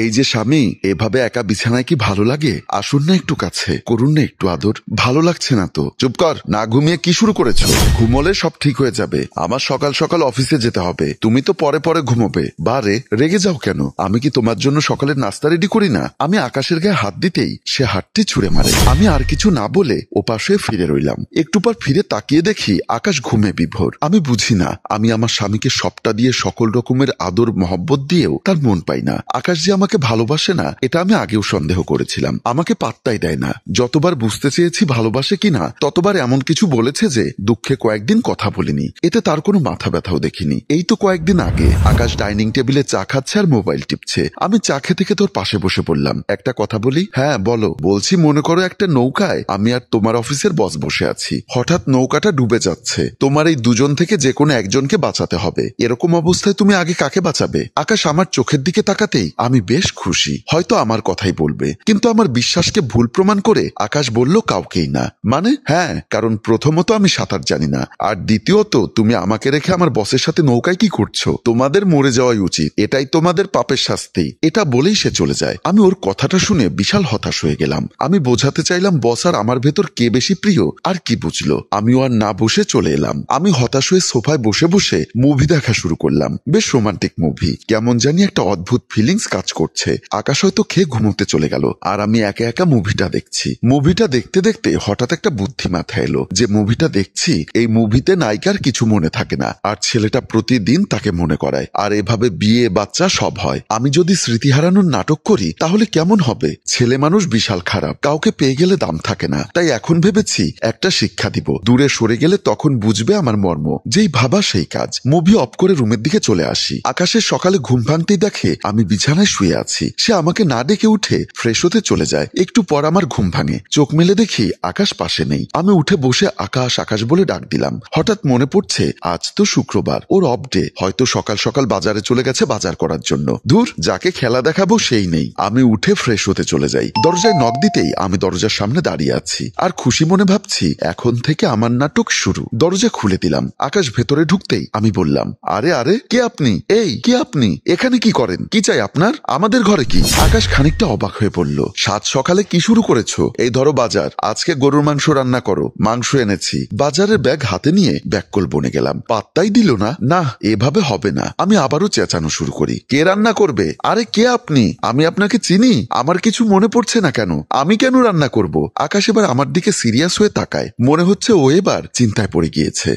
এই যে স্বামী, এভাবে একা বিছানায় কি ভালো লাগে? আসুন না একটু কাছে, করুন না একটু আদর। ভালো লাগছে না তো। চুপ কর, না ঘুমিয়ে কি শুরু করেছো? ঘুমোলে সব ঠিক হয়ে যাবে। আমার সকাল সকাল অফিসে যেতে হবে, তুমি তো পরে পরে ঘুমোবে। বারে রেগে যাও কেন? আমি কি তোমার জন্য সকালের নাস্তা রেডি করি না? আমি আকাশের গায়ে হাত দিতেই সে হাতটি ছুঁড়ে মারে। আমি আর কিছু না বলে ওপাশে ফিরে রইলাম। একটু পর ফিরে তাকিয়ে দেখি আকাশ ঘুমে বিভোর। আমি বুঝি না, আমি আমার স্বামীকে সবটা দিয়ে সকল রকমের আদর মহব্বত দিয়েও তার মন পাই না। আকাশ যে আমাকে ভালোবাসে না এটা আমি আগেও সন্দেহ করেছিলাম। আমাকে পাত্তাই দেয় না। যতবার বুঝতে চেয়েছি ভালোবাসে কিনা ততবার এমন কিছু বলেছে যে দুঃখে কয়েকদিন কথা বলিনি। এতে তার কোনো মাথা ব্যথাও দেখিনি। এই তো কয়েকদিন আগে আকাশ ডাইনিং টেবিলে চা খাচ্ছে আর মোবাইল টিপছে। আমি চা খেতে খেতে তোর পাশে বসে পড়লাম। একটা কথা বলি? হ্যাঁ বলো। বলছি, মনে করো একটা নৌকায় আমি আর তোমার অফিসের বস বসে আছি। হঠাৎ নৌকাটা ডুবে যাচ্ছে। তোমার এই দুজন থেকে যে কোনো একজনকে বাঁচাতে হবে। এরকম অবস্থায় তুমি আগে কাকে বাঁচাবে? আকাশ আমার চোখের দিকে তাকাতেই আমি বেশ খুশি। হয়তো আমার কথাই বলবে, কিন্তু আমার বিশ্বাসকে ভুল প্রমাণ করে আকাশ বলল কাউকেই না। মানে? হ্যাঁ, কারণ প্রথমত আমি সাঁতার জানি না, আর দ্বিতীয়ত তুমি আমাকে রেখে আমার বসের সাথে নৌকায় কি করছো? তোমাদের মরে যাওয়াই উচিত, এটাই তোমাদের পাপের শাস্তি। এটা বলেই সে চলে যায়। আমি ওর কথাটা শুনে বিশাল হতাশ হয়ে গেলাম। আমি বোঝাতে চাইলাম বস আর আমার ভেতর কে বেশি প্রিয়, আর কি বুঝলো। আমিও আর না বসে চলে এলাম। আমি হতাশ হয়ে সোফায় বসে বসে মুভি দেখা শুরু করলাম। বেশ রোমান্টিক মুভি। কেমন জানি একটা অদ্ভুত ফিলিংস কাজ করছে। আকাশ হয়তো খেয়ে ঘুমোতে চলে গেল, আর আমি একা একা মুভিটা দেখছি। মুভিটা দেখতে দেখতে হঠাৎ একটা বুদ্ধি মাথায় এলো যে মুভিটা দেখছি, এই মুভিতে নায়িকার কিছু মনে থাকে না, আর ছেলেটা প্রতিদিন তাকে মনে করায়, আর এভাবে বিয়ে বাচ্চা সব হয়। আমি যদি স্মৃতি হারানোর নাটক করি তাহলে কেমন হবে? ছেলে মানুষ বিশাল খারাপ, কাউকে পেয়ে গেলে দাম থাকে না। তাই এখন ভেবেছি একটা শিক্ষা দিব। দূরে সরে গেলে তখন বুঝবে আমার মর্ম। যেই ভাবা সেই কাজ। মুভি অফ করে রুমের দিকে চলে আসি। আকাশের সকালে ঘুম ভাঙতেই দেখে আমি বিছানায় শুয়ে আছি। সে আমাকে না ডেকে উঠে ফ্রেশ হতে চলে যায়। একটু পর আমার ঘুম ভাঙে। চোখ মেলে দেখি আকাশ পাশে নেই। আমি উঠে বসে আকাশ আকাশ বলে ডাক দিলাম। হঠাৎ মনে পড়ছে আজ তো শুক্রবার, ওর অফ ডে। হয়তো সকাল সকাল বাজারে চলে গেছে বাজার করার জন্য। দূর, যাকে খেলা দেখাবো সেই নেই। আমি উঠে ফ্রেশ হতে চলে যাই। দরজায় নক দিতেই আমি দরজার সামনে দাঁড়িয়ে আছি, আর খুশি মনে ভাবছি এখন থেকে আমার নাটক শুরু। দরজা খুলে দিলাম। আকাশ ভেতরে ঢুকতেই আমি বললাম, আরে আরে, কে আপনি? এই কে আপনি? এখানে কি করেন? কি চাই আপনার? আমাদের ঘরে কি? আকাশ খানিকটা অবাক হয়ে পড়ল। সাত সকালে কি শুরু করেছো? এই ধরো বাজার, আজকে গরুর মাংস রান্না করো। মাংস এনেছি। বাজারের ব্যাগ হাতে নিয়ে ব্যাককল বনে গেলাম। পাত্তাই দিল না। না, এভাবে হবে না। আমি আবারও চেঁচানো শুরু করি, কে রান্না করবে? আরে কে আপনি? আমি আপনাকে চিনি? আমার কিছু মনে পড়ছে না কেন? আমি কেন রান্না করব? আকাশ এবার আমার দিকে সিরিয়াস হয়ে তাকায়। মনে হচ্ছে ও এবার চিন্তায় পড়ে গিয়েছে।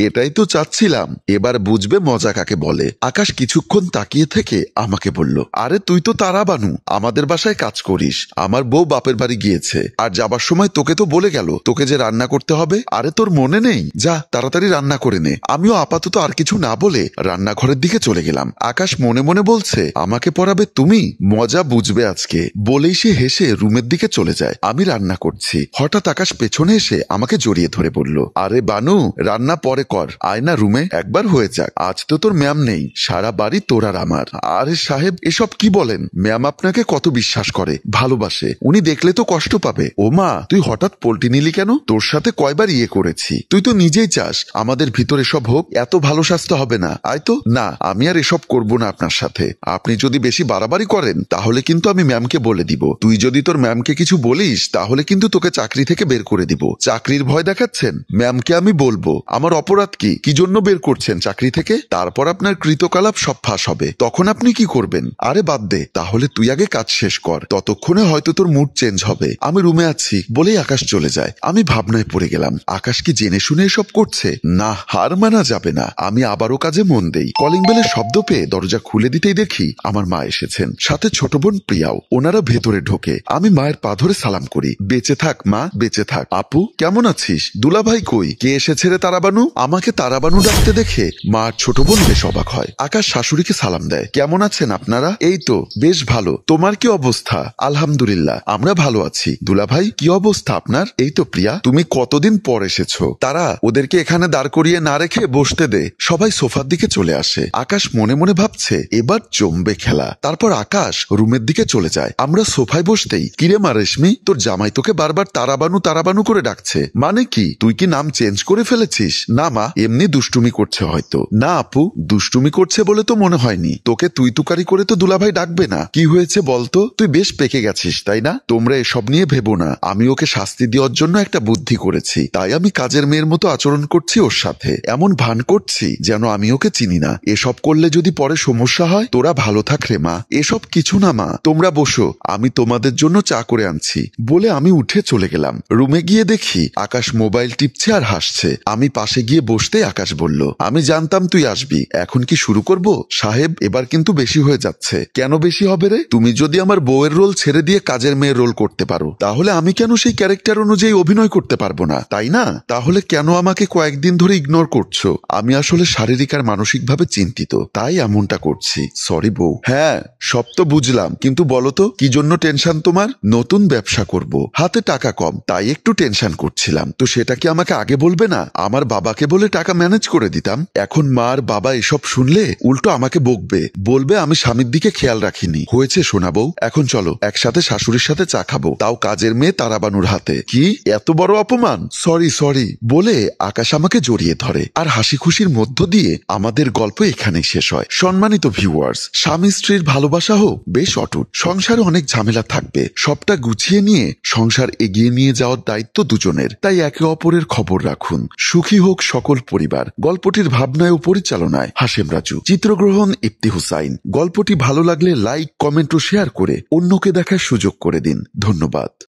এটাই তো চাচ্ছিলাম, এবার বুঝবে মজা কাকে বলে। আকাশ কিছুক্ষণ তাকিয়ে থেকে আমাকে বলল, আরে তুই তো তারা বানু, আমাদের বাসায় কাজ করিস। আমার বউ বাপের বাড়ি গিয়েছে, আর যাবার সময় তোকে তো বলে গেল তোকে যে রান্না করতে হবে। আরে তোর মনে নেই? যা তাড়াতাড়ি রান্না করে নে। আমিও আপাতত আর কিছু না বলে রান্নাঘরের দিকে চলে গেলাম। আকাশ মনে মনে বলছে, আমাকে পড়াবে তুমি, মজা বুঝবে আজকে। বলেই সে হেসে রুমের দিকে চলে যায়। আমি রান্না করছি। হঠাৎ আকাশ পেছনে এসে আমাকে জড়িয়ে ধরে বলল, আরে বানু, রান্না পরে কর, আয় না রুমে, একবার হয়ে যাক। আজ তো তোর ম্যাম নেই, সারা বাড়ি তোর আর আমার। আরে সাহেব, এসব কি বলেন? ম্যাম আপনাকে কত বিশ্বাস করে, ভালোবাসে। উনি দেখলে তো কষ্ট পাবে। ও মা, তুই হঠাৎ পল্টি নিলি কেন? তোর সাথে কয়বার ইয়ে করেছি, তুই তো নিজেই চাস আমাদের ভিতরে সব হোক। এত ভালো স্বাস্থ্য হবে না, আয় তো। না, আমি আর এসব করব না আপনার সাথে। আপনি যদি বেশি বাড়াবাড়ি করেন তাহলে কিন্তু আমি ম্যামকে বলে দিব। তুই যদি তোর ম্যামকে কিছু বলিস তাহলে কিন্তু তোকে চাকরি থেকে বের করে দিব। চাকরির ভয় দেখাচ্ছেন? ম্যামকে আমি বলবো। আমার অপরাধ কি? কি জন্য বের করছেন চাকরি থেকে? তারপর আপনার কৃতকলাপ সব ফাঁস হবে, তখন আপনি কি করবেন? আরে বাদ দে, তাহলে তুই আগে কাজ শেষ কর, ততক্ষণে হয়তো তোর মুড চেঞ্জ হবে। আমি রুমে আছি বলেই আকাশ চলে যায়। আমি ভাবনায় পড়ে গেলাম, আকাশ কি জেনে শুনে এসব করছে? না, হার মানা যাবে না। আমি আবারও কাজে মন দেই। কলিং বেলের শব্দ পেয়ে দরজা খুলে দিতেই দেখি আমার মা এসেছেন, সাথে ছোট বোন প্রিয়াও। ওনারা ভেতরে ঢোকে। আমি মায়ের পা ধরে সালাম করি। বেঁচে থাক মা, বেঁচে থাক। আপু কেমন আছিস? দুলাভাই কই? কে এসেছে রে তারাবানু? আমাকে তারাবানু ডাকতে দেখে মা আর ছোট বোন বেশ অবাক হয়। আকাশ শাশুড়িকে সালাম দেয়। কেমন আছেন আপনারা? এই তো বেশ ভালো। তোমার কি অবস্থা? আলহামদুলিল্লাহ, আমরা ভালো আছি। দুলাভাই কি অবস্থা আপনার? এই তো প্রিয়া, তুমি কতদিন পর এসেছো। তারা ওদেরকে এখানে দাঁড় করিয়ে না রেখে বসতে দে। সবাই সোফার দিকে চলে আসে। আকাশ মনে মনে ভাবছে এবার জমবে খেলা। তারপর আকাশ রুমের দিকে চলে যায়। আমরা সোফায় বসতেই, কিরে মা রেশমি, তোর জামাই তোকে বারবার তারাবানু তারাবানু করে ডাকছে, মানে কি? তুই কি নাম চেঞ্জ করে ফেলেছিস? না মা, এমনি দুষ্টুমি করছে হয়তো। না আপু, দুষ্টুমি করছে বলে তো মনে হয়নি। তোকে তুই তুকারি করে তো দুলাভাই ডাকবে না। কি হয়েছে বলতো? তুই বেশ পেকে গেছিস তাই না? তোমরা এসব নিয়ে ভেবো না, আমি ওকে শাস্তি দেওয়ার জন্য একটা বুদ্ধি করেছি, তাই আমি কাজের মেয়ের মতো আচরণ করছি ওর সাথে, এমন ভান করছি যেন আমি ওকে চিনি না। এসব করলে যদি পরে সমস্যা হয়, তোরা ভালো থাক রে মা। এসব কিছু না মা, তোমরা বসো, আমি তোমাদের জন্য চা করে আনছি বলে আমি উঠে চলে গেলাম। রুমে গিয়ে দেখি আকাশ মোবাইল টিপছে আর হাসছে। আমি পাশে গিয়ে বসতে আকাশ বলল, আমি জানতাম তুই আসবি, এখন কি শুরু করব? সাহেব, এবার কিন্তু বেশি হয়ে যাচ্ছে। কেন বেশি হবে রে? তুমি যদি আমার বউয়ের রোল ছেড়ে দিয়ে কাজের মেয়ের রোল করতে পারো, তাহলে আমি কেন সেই ক্যারেক্টার অনুযায়ী অভিনয় করতে পারবো না, তাই না? তাহলে কেন আমাকে কয়েকদিন ধরে ইগনোর করছো? আমি আসলে শারীরিক আর মানসিকভাবে চিন্তিত, তাই এমনটা করছি। সরি বউ। হ্যাঁ, সব তো বুঝলাম, কিন্তু বলো তো কি জন্য টেনশন তোমার? নতুন ব্যবসা করব, হাতে টাকা কম, তাই একটু টেনশন করছিলাম। তো সেটা কি আমাকে আগে বলবে না? আমার বাবাকে বলে টাকা ম্যানেজ করে দিতাম। এখন মা আর বাবা এসব শুনলে উল্টো আমাকে বকবে, বলবে আমি স্বামীর দিকে খেয়াল রাখিনি। হয়েছে সোনা বউ, এখন চলো একসাথে শাশুড়ির সাথে চা খাবো, তাও কাজের মেয়ে তারাবানুর হাতে। কি এত বড় অপমান? সরি সরি বলে আকাশ আমাকে জড়িয়ে ধরে, আর হাসি খুশির মধ্য দিয়ে আমাদের গল্প এখানেই শেষ হয়। সম্মানিত ভিউয়ার্স, স্বামী স্ত্রীর ভালোবাসা হোক বেশ অটুট, সংসারে অনেক ঝামেলা থাকবে, সবটা গুছিয়ে নিয়ে সংসার এগিয়ে নিয়ে যাওয়ার দায়িত্ব দুজনের, তাই একে অপরের খবর রাখুন। সুখী হোক সকল পরিবার। গল্পটির ভাবনায় ও পরিচালনায় হাশেম রাজু, চিত্রগ্রহণ ইফতি হুসাইন। গল্পটি ভালো লাগলে লাইক, কমেন্ট ও শেয়ার করে অন্যকে দেখার সুযোগ করে দিন। ধন্যবাদ।